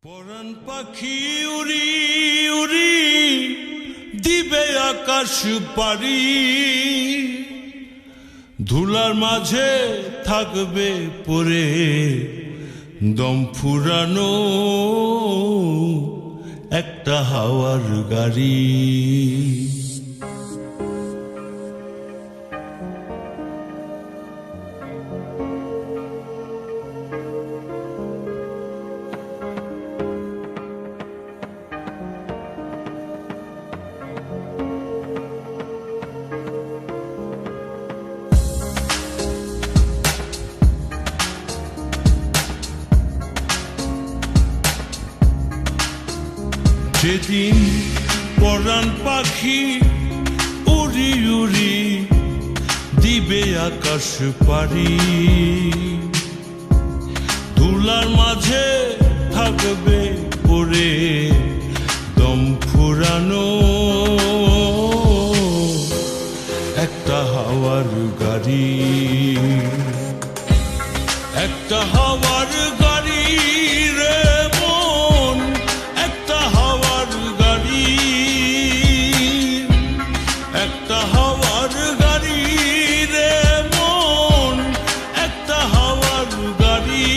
পরাণ পাখি উড়ি উড়ি দিবে আকাশ পারি, ধুলার মাঝে থাকবে পড়ে দম ফুরানো একটা হাওয়ার গাড়ি। যেদিন পরাণ পাখি উড়ি উড়ি দিবে আকাশ পারি, ধুলার মাঝে থাকবে পড়ে দম ফুরানো একটা হাওয়ার গাড়ি, একটা হাওয়ার গাড়ি রে মন, একটা হাওয়ার গাড়ি, একটা হাওয়ার গাড়ি রে মন, একটা হাওয়ার গাড়ি।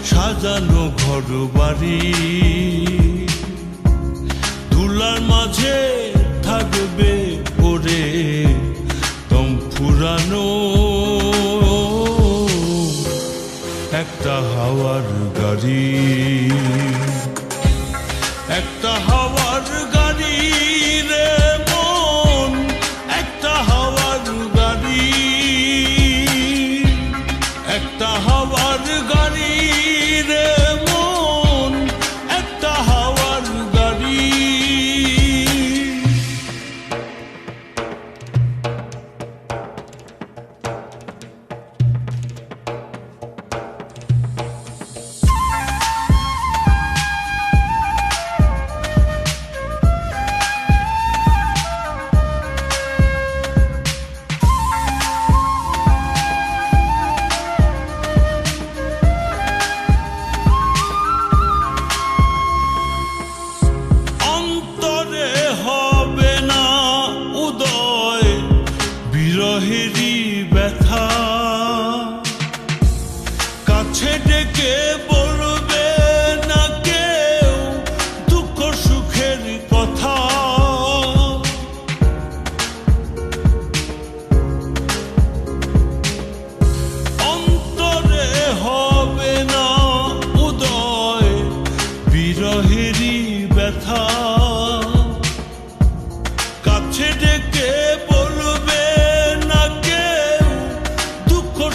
সাজানো ঘর বাড়ি, ধুলার মাঝে থাকবে পড়ে দম ফুরানো একটা হাওয়ার গাড়ি, একটা হাওয়ার গাড়ি রে মন, একটা হাওয়ার গাড়ি, একটা হাওয়ার গাড়ি রে মন, একটা হাওয়ার গাড়ি। বিরহেরই ব্যথা কাছে ডেকে বলবে না কেউ দুঃখ সুখের কথা, অন্তরে হবে না উদয় বিরহেরই ব্যথা, কাছে ডেকে বলবে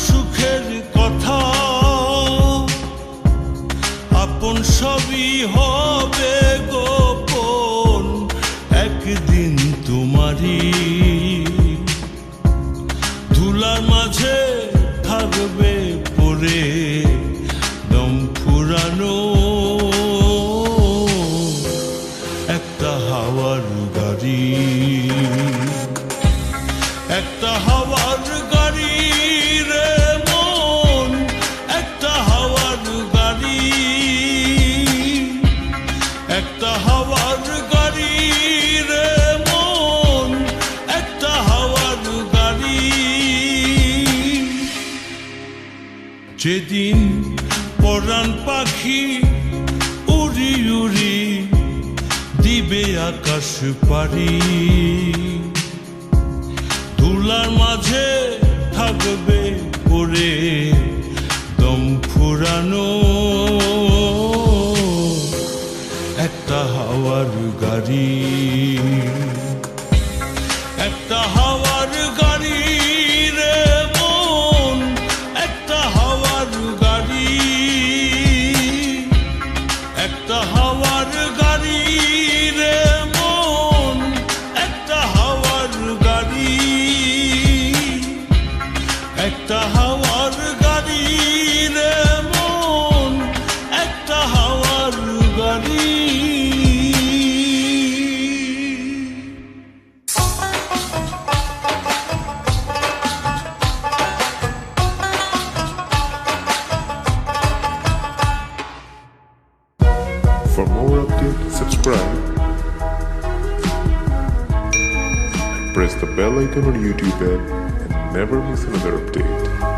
সুখের কথা, আপন সবই হবে গোপন একদিন তোমারই, ধুলার মাঝে থাকবে পড়ে দম ফুরানো একটা হাওয়ার গাড়ি, একটা হাওয়ার গাড়ি রে মন। যেদিন পরাণ পাখি উড়ি উড়ি দিবে আকাশ পারি, ধুলার মাঝে থাকবে পড়ে দম ফুরানো একটা হাওয়ার গাড়ি, একটা হাওয়ার গাড়ি রে মন, একটা হাওয়ার গাড়ি, একটা হাওয়ার গাড়ি রে মন, একটা হাওয়ার গাড়ি, একটা হাওয়ার গাড়ি রে মন, একটা হাওয়ার গাড়ি। For more updates, subscribe. Press the bell icon on YouTube app and never miss another update.